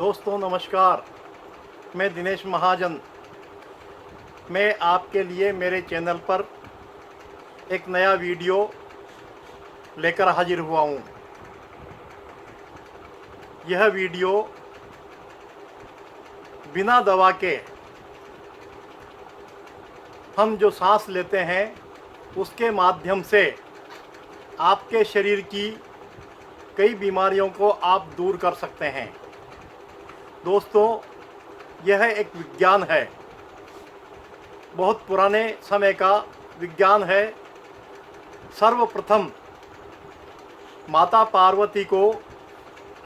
दोस्तों नमस्कार। मैं दिनेश महाजन। मैं आपके लिए मेरे चैनल पर एक नया वीडियो लेकर हाजिर हुआ हूँ। यह वीडियो बिना दवा के हम जो सांस लेते हैं उसके माध्यम से आपके शरीर की कई बीमारियों को आप दूर कर सकते हैं। दोस्तों, यह एक विज्ञान है, बहुत पुराने समय का विज्ञान है। सर्वप्रथम माता पार्वती को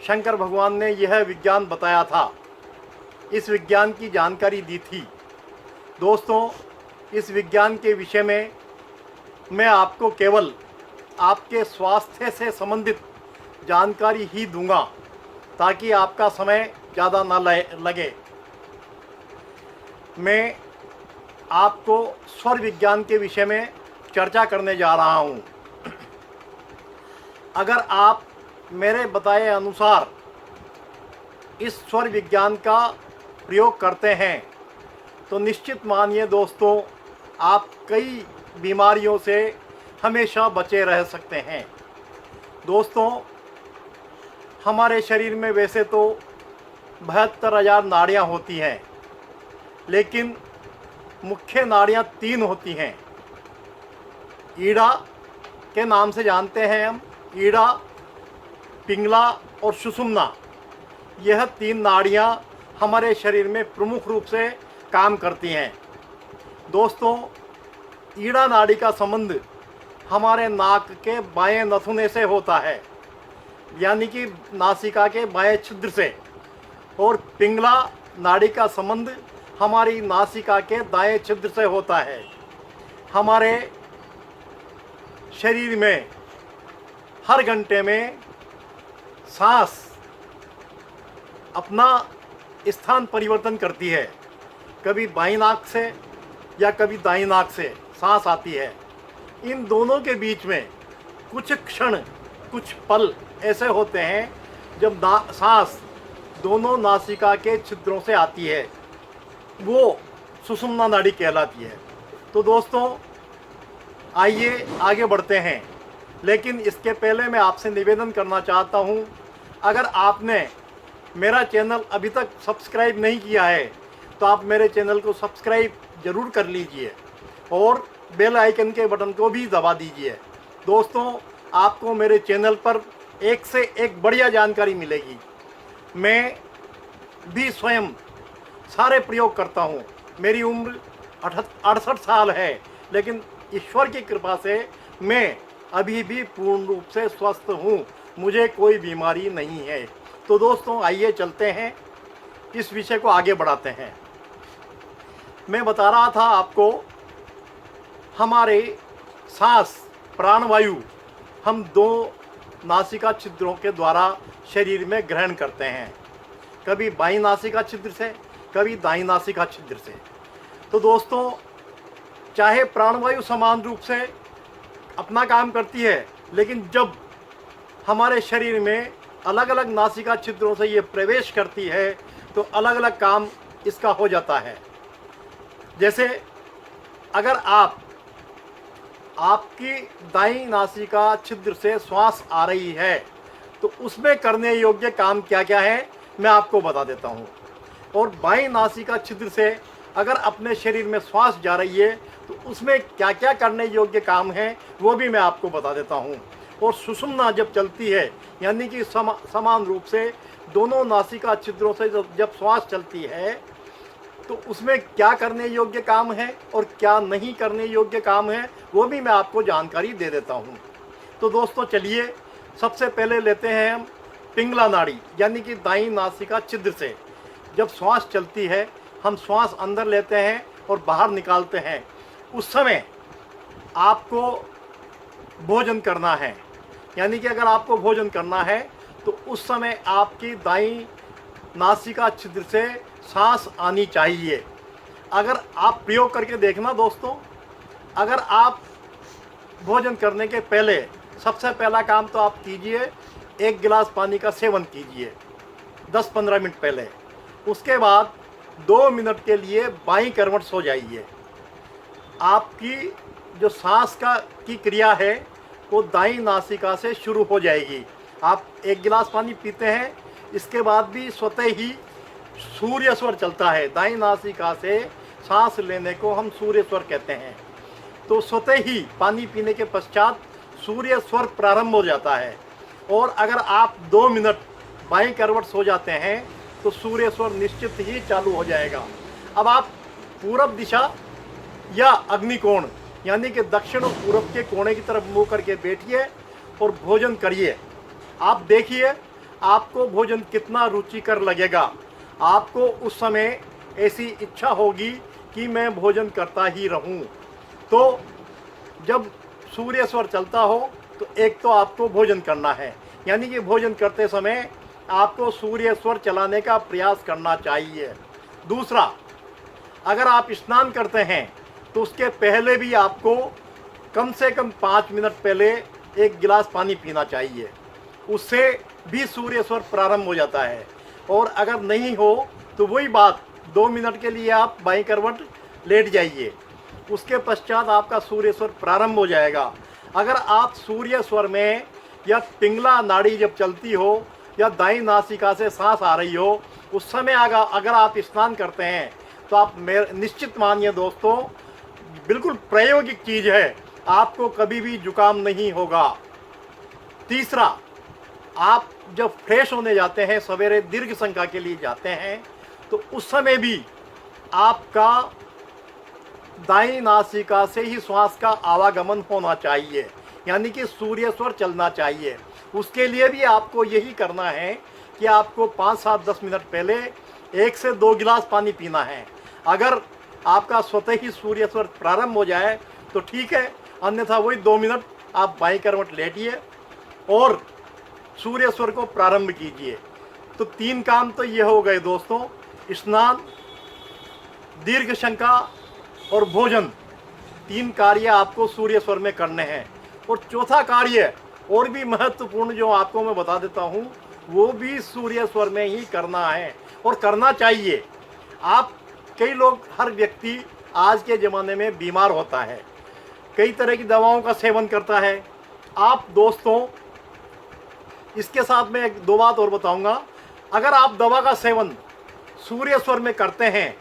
शंकर भगवान ने यह विज्ञान बताया था, इस विज्ञान की जानकारी दी थी। दोस्तों, इस विज्ञान के विषय में मैं आपको केवल आपके स्वास्थ्य से संबंधित जानकारी ही दूंगा ताकि आपका समय ज़्यादा ना लगे। मैं आपको स्वर विज्ञान के विषय में चर्चा करने जा रहा हूँ। अगर आप मेरे बताए अनुसार इस स्वर विज्ञान का प्रयोग करते हैं तो निश्चित मानिए दोस्तों, आप कई बीमारियों से हमेशा बचे रह सकते हैं। दोस्तों, हमारे शरीर में वैसे तो 72,000 नाड़ियाँ होती हैं, लेकिन मुख्य नाड़ियाँ 3 होती हैं। ईड़ा के नाम से जानते हैं हम, ईड़ा, पिंगला और सुषुम्ना। यह 3 नाड़ियाँ हमारे शरीर में प्रमुख रूप से काम करती हैं। दोस्तों, ईड़ा नाड़ी का संबंध हमारे नाक के बाएं नथुने से होता है, यानी कि नासिका के बाएं छिद्र से, और पिंगला नाड़ी का संबंध हमारी नासिका के दाएं छिद्र से होता है। हमारे शरीर में हर घंटे में सांस अपना स्थान परिवर्तन करती है, कभी बाईं नाक से या कभी दाईं नाक से सांस आती है। इन दोनों के बीच में कुछ क्षण, कुछ पल ऐसे होते हैं जब सांस दोनों नासिका के छिद्रों से आती है, वो सुषुम्ना नाड़ी कहलाती है। तो दोस्तों, आइए आगे बढ़ते हैं, लेकिन इसके पहले मैं आपसे निवेदन करना चाहता हूँ, अगर आपने मेरा चैनल अभी तक सब्सक्राइब नहीं किया है तो आप मेरे चैनल को सब्सक्राइब ज़रूर कर लीजिए और बेल आइकन के बटन को भी दबा दीजिए। दोस्तों, आपको मेरे चैनल पर एक से एक बढ़िया जानकारी मिलेगी। मैं भी स्वयं सारे प्रयोग करता हूँ। मेरी उम्र 68 साल है, लेकिन ईश्वर की कृपा से मैं अभी भी पूर्ण रूप से स्वस्थ हूँ, मुझे कोई बीमारी नहीं है। तो दोस्तों, आइए चलते हैं, इस विषय को आगे बढ़ाते हैं। मैं बता रहा था आपको, हमारे सांस, प्राणवायु हम 2 नासिका छिद्रों के द्वारा शरीर में ग्रहण करते हैं, कभी बाईं नासिका छिद्र से, कभी दाईं नासिका छिद्र से। तो दोस्तों, चाहे प्राणवायु समान रूप से अपना काम करती है, लेकिन जब हमारे शरीर में अलग अलग नासिका छिद्रों से ये प्रवेश करती है तो अलग अलग काम इसका हो जाता है। जैसे अगर आपकी दाईं नासिका छिद्र से श्वास आ रही है तो उसमें करने योग्य काम क्या क्या है मैं आपको बता देता हूँ। और बाईं नासिका छिद्र से अगर अपने शरीर में श्वास जा रही है तो उसमें क्या क्या करने योग्य काम है वो भी मैं आपको बता देता हूँ। और सुषुम्ना जब चलती है, यानी कि समान रूप से दोनों नासिका छिद्रों से जब श्वास चलती है तो उसमें क्या करने योग्य काम है और क्या नहीं करने योग्य काम है वो भी मैं आपको जानकारी दे देता हूँ। तो दोस्तों, चलिए सबसे पहले लेते हैं हम पिंगला नाड़ी, यानी कि दाईं नासिका छिद्र से जब श्वास चलती है, हम श्वास अंदर लेते हैं और बाहर निकालते हैं। उस समय आपको भोजन करना है, यानी कि अगर आपको भोजन करना है तो उस समय आपकी दाईं नासिका छिद्र से सांस आनी चाहिए। अगर आप प्रयोग करके देखना दोस्तों, अगर आप भोजन करने के पहले सबसे पहला काम तो आप कीजिए, 1 गिलास पानी का सेवन कीजिए। 10-15 मिनट पहले। उसके बाद 2 मिनट के लिए बाईं करवट सो जाइए। आपकी जो सांस की क्रिया है वो दाईं नासिका से शुरू हो जाएगी। आप 1 गिलास पानी पीते हैं, इसके बाद भी स्वतः ही सूर्य स्वर चलता है। दाईं नासिका से सांस लेने को हम सूर्य स्वर कहते हैं। तो स्वतः ही पानी पीने के पश्चात सूर्य स्वर प्रारंभ हो जाता है। और अगर आप 2 मिनट बाईं करवट सो जाते हैं तो सूर्य स्वर निश्चित ही चालू हो जाएगा। अब आप पूरब दिशा या अग्निकोण यानी कि दक्षिण और पूरब के कोने की तरफ मुंह करके बैठिए और भोजन करिए। आप देखिए आपको भोजन कितना रुचिकर लगेगा। आपको उस समय ऐसी इच्छा होगी कि मैं भोजन करता ही रहूं। तो जब सूर्य स्वर चलता हो तो एक तो आपको भोजन करना है, यानी कि भोजन करते समय आपको सूर्य स्वर चलाने का प्रयास करना चाहिए। दूसरा, अगर आप स्नान करते हैं तो उसके पहले भी आपको कम से कम 5 मिनट पहले 1 गिलास पानी पीना चाहिए। उससे भी सूर्य स्वर प्रारंभ हो जाता है। और अगर नहीं हो तो वही बात, 2 मिनट के लिए आप बाईं करवट लेट जाइए, उसके पश्चात आपका सूर्य स्वर प्रारंभ हो जाएगा। अगर आप सूर्य स्वर में या पिंगला नाड़ी जब चलती हो या दाईं नासिका से सांस आ रही हो उस समय अगर आप स्नान करते हैं तो आप निश्चित मानिए दोस्तों, बिल्कुल प्रायोगिक चीज़ है, आपको कभी भी जुकाम नहीं होगा। तीसरा, आप जब फ्रेश होने जाते हैं, सवेरे दीर्घ संख्या के लिए जाते हैं, तो उस समय भी आपका दाईं नासिका से ही श्वास का आवागमन होना चाहिए, यानी कि सूर्य स्वर चलना चाहिए। उसके लिए भी आपको यही करना है कि आपको 5-7-10 मिनट पहले 1 से 2 गिलास पानी पीना है। अगर आपका स्वतः ही सूर्य स्वर प्रारंभ हो जाए तो ठीक है, अन्यथा वही 2 मिनट आप बाईं करवट लेटिए और सूर्य स्वर को प्रारंभ कीजिए। तो 3 काम तो ये हो गए दोस्तों, स्नान, दीर्घ शंका और भोजन। 3 कार्य आपको सूर्य स्वर में करने हैं। और चौथा कार्य और भी महत्वपूर्ण जो आपको मैं बता देता हूँ, वो भी सूर्य स्वर में ही करना है और करना चाहिए। कई लोग, हर व्यक्ति आज के ज़माने में बीमार होता है, कई तरह की दवाओं का सेवन करता है। आप दोस्तों, इसके साथ में 2 बात और बताऊंगा। अगर आप दवा का सेवन सूर्य स्वर में करते हैं,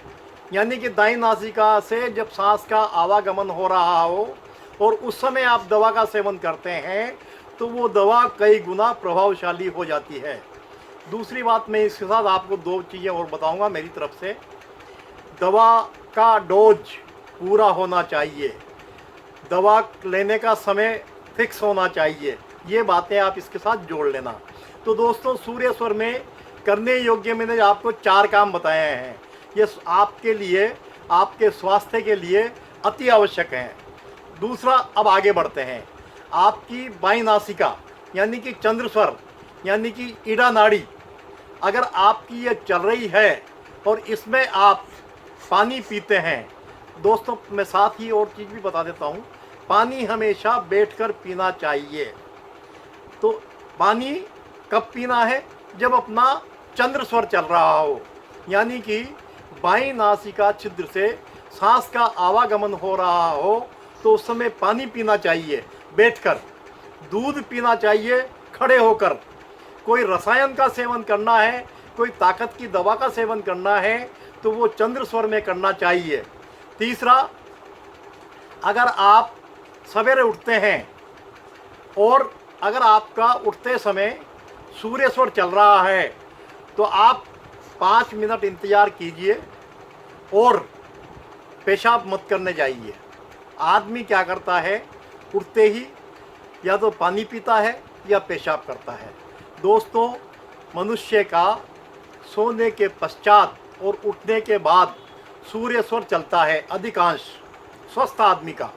यानी कि दाईं नासिका से जब सांस का आवागमन हो रहा हो और उस समय आप दवा का सेवन करते हैं तो वो दवा कई गुना प्रभावशाली हो जाती है। दूसरी बात, मैं इसके साथ आपको 2 चीज़ें और बताऊंगा मेरी तरफ से। दवा का डोज पूरा होना चाहिए, दवा लेने का समय फिक्स होना चाहिए। ये बातें आप इसके साथ जोड़ लेना। तो दोस्तों, सूर्य स्वर में करने योग्य मैंने आपको 4 काम बताए हैं। ये आपके लिए, आपके स्वास्थ्य के लिए अति आवश्यक हैं। दूसरा, अब आगे बढ़ते हैं। आपकी बाईं नासिका यानी कि चंद्र स्वर यानी कि ईड़ा नाड़ी, अगर आपकी ये चल रही है और इसमें आप पानी पीते हैं, दोस्तों मैं साथ ही और चीज़ भी बता देता हूँ, पानी हमेशा बैठकर पीना चाहिए। तो पानी कब पीना है? जब अपना चंद्र स्वर चल रहा हो, यानी कि बाईं नासिका छिद्र से सांस का आवागमन हो रहा हो, तो उस समय पानी पीना चाहिए बैठकर। दूध पीना चाहिए खड़े होकर। कोई रसायन का सेवन करना है, कोई ताकत की दवा का सेवन करना है तो वो चंद्र स्वर में करना चाहिए। तीसरा, अगर आप सवेरे उठते हैं और अगर आपका उठते समय सूर्य स्वर चल रहा है तो आप 5 मिनट इंतज़ार कीजिए और पेशाब मत करने जाइए। आदमी क्या करता है, उठते ही या तो पानी पीता है या पेशाब करता है। दोस्तों, मनुष्य का सोने के पश्चात और उठने के बाद सूर्य स्वर चलता है, अधिकांश स्वस्थ आदमी का।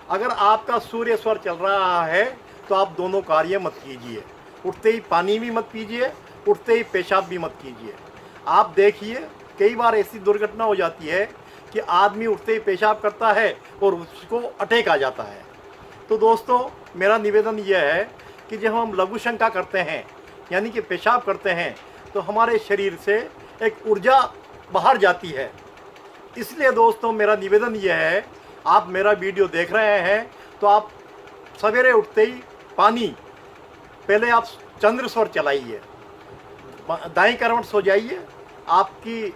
अगर आपका सूर्य स्वर चल रहा है तो आप दोनों कार्य मत कीजिए। उठते ही पानी भी मत पीजिए, उठते ही पेशाब भी मत कीजिए। आप देखिए, कई बार ऐसी दुर्घटना हो जाती है कि आदमी उठते ही पेशाब करता है और उसको अटैक आ जाता है। तो दोस्तों, मेरा निवेदन यह है कि जब हम लघु शंका करते हैं यानी कि पेशाब करते हैं तो हमारे शरीर से एक ऊर्जा बाहर जाती है। इसलिए दोस्तों मेरा निवेदन यह है, आप मेरा वीडियो देख रहे हैं तो आप सवेरे उठते ही पानी पहले आप चंद्र स्वर चलाइए, दाईं करवट सो जाइए, आपकी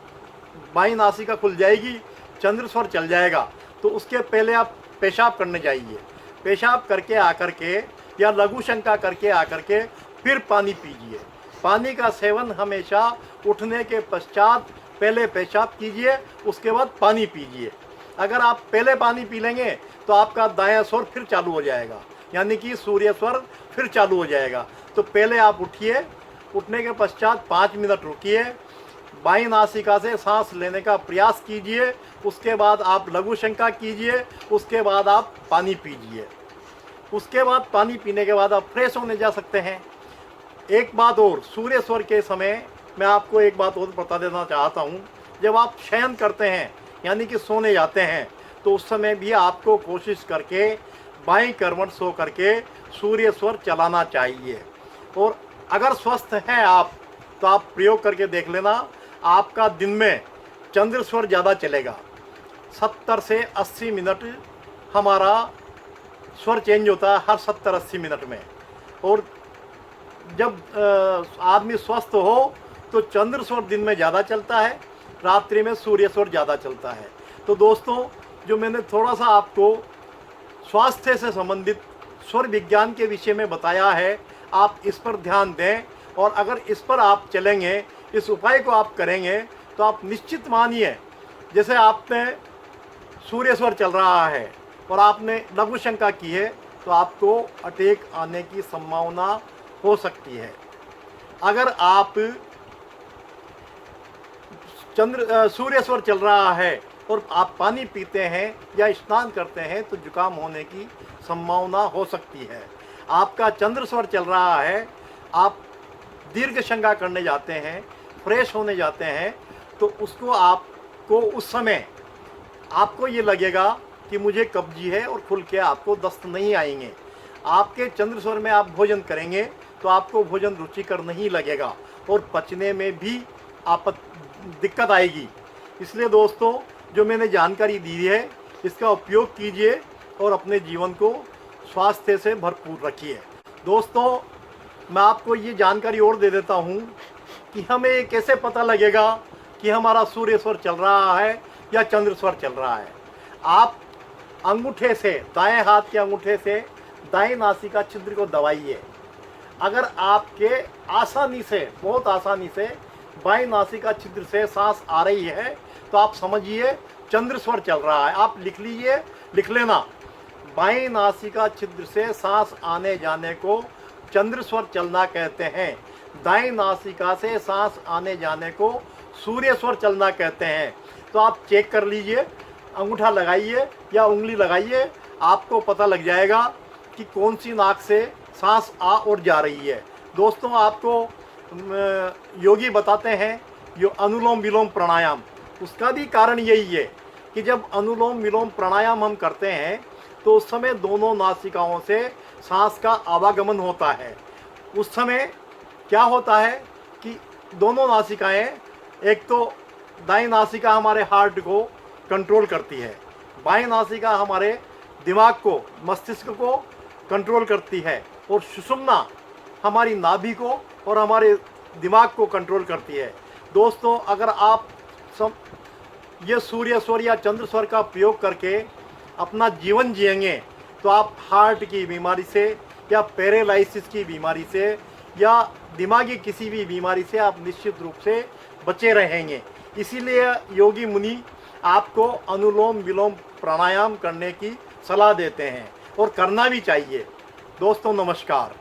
बाईं नासिका खुल जाएगी, चंद्र स्वर चल जाएगा। तो उसके पहले आप पेशाब करने जाइए, पेशाब करके आकर के या लघु शंका करके आकर के फिर पानी पीजिए। पानी का सेवन हमेशा उठने के पश्चात पहले पेशाब कीजिए, उसके बाद पानी पीजिए। अगर आप पहले पानी पी लेंगे तो आपका दायां स्वर फिर चालू हो जाएगा, यानी कि सूर्य स्वर फिर चालू हो जाएगा। तो पहले आप उठिए, उठने के पश्चात 5 मिनट रुकिए, बाईं नासिका से सांस लेने का प्रयास कीजिए, उसके बाद आप लघु शंका कीजिए, उसके बाद आप पानी पीजिए। उसके बाद पानी पीने के बाद आप फ्रेश होने जा सकते हैं। एक बात और, सूर्य स्वर के समय मैं आपको एक बात और बता देना चाहता हूँ। जब आप शयन करते हैं यानी कि सोने जाते हैं तो उस समय भी आपको कोशिश करके बाईं करवट सो करके सूर्य स्वर चलाना चाहिए। और अगर स्वस्थ हैं आप तो आप प्रयोग करके देख लेना, आपका दिन में चंद्र स्वर ज़्यादा चलेगा। 70 से 80 मिनट हमारा स्वर चेंज होता है हर 70-80 मिनट में। और जब आदमी स्वस्थ हो तो चंद्र स्वर दिन में ज़्यादा चलता है, रात्रि में सूर्य स्वर ज़्यादा चलता है। तो दोस्तों, जो मैंने थोड़ा सा आपको स्वास्थ्य से संबंधित स्वर विज्ञान के विषय में बताया है, आप इस पर ध्यान दें। और अगर इस पर आप चलेंगे, इस उपाय को आप करेंगे तो आप निश्चित मानिए, जैसे आपने सूर्य स्वर चल रहा है और आपने लघु शंका की है तो आपको अटैक आने की संभावना हो सकती है। अगर आप सूर्य स्वर चल रहा है और आप पानी पीते हैं या स्नान करते हैं तो जुकाम होने की संभावना हो सकती है। आपका चंद्र स्वर चल रहा है, आप दीर्घ शंका करने जाते हैं, फ्रेश होने जाते हैं, तो उसको आपको उस समय आपको ये लगेगा कि मुझे कब्जी है और खुल के आपको दस्त नहीं आएंगे। आपके चंद्र स्वर में आप भोजन करेंगे तो आपको भोजन रुचिकर नहीं लगेगा और पचने में भी दिक्कत आएगी। इसलिए दोस्तों, जो मैंने जानकारी दी है इसका उपयोग कीजिए और अपने जीवन को स्वास्थ्य से भरपूर रखिए। दोस्तों, मैं आपको ये जानकारी और दे देता हूँ कि हमें कैसे पता लगेगा कि हमारा सूर्य स्वर चल रहा है या चंद्र स्वर चल रहा है। आप अंगूठे से, दाएं हाथ के अंगूठे से दाएं नासिका छिद्र को दबाइए। अगर आपके आसानी से, बहुत आसानी से बाईं नासिका छिद्र से सांस आ रही है तो आप समझिए चंद्र स्वर चल रहा है। आप लिख लीजिए, लिख लेना, बाईं नासिका छिद्र से सांस आने जाने को चंद्र स्वर चलना कहते हैं, दाईं नासिका से सांस आने जाने को सूर्य स्वर चलना कहते हैं। तो आप चेक कर लीजिए, अंगूठा लगाइए या उंगली लगाइए, आपको पता लग जाएगा कि कौन सी नाक से सांस आ और जा रही है। दोस्तों, आपको योगी बताते हैं जो अनुलोम विलोम प्राणायाम, उसका भी कारण यही है कि जब अनुलोम विलोम प्राणायाम हम करते हैं तो उस समय दोनों नासिकाओं से सांस का आवागमन होता है। उस समय क्या होता है कि दोनों नासिकाएं, एक तो दाईं नासिका हमारे हार्ट को कंट्रोल करती है, बाईं नासिका हमारे दिमाग को, मस्तिष्क को कंट्रोल करती है, और सुषुम्ना हमारी नाभि को और हमारे दिमाग को कंट्रोल करती है। दोस्तों, अगर आप ये सूर्य स्वर या चंद्र स्वर का प्रयोग करके अपना जीवन जिएंगे तो आप हार्ट की बीमारी से या पैरालिसिस की बीमारी से या दिमागी किसी भी बीमारी से आप निश्चित रूप से बचे रहेंगे। इसीलिए योगी मुनि आपको अनुलोम विलोम प्राणायाम करने की सलाह देते हैं और करना भी चाहिए। दोस्तों, नमस्कार।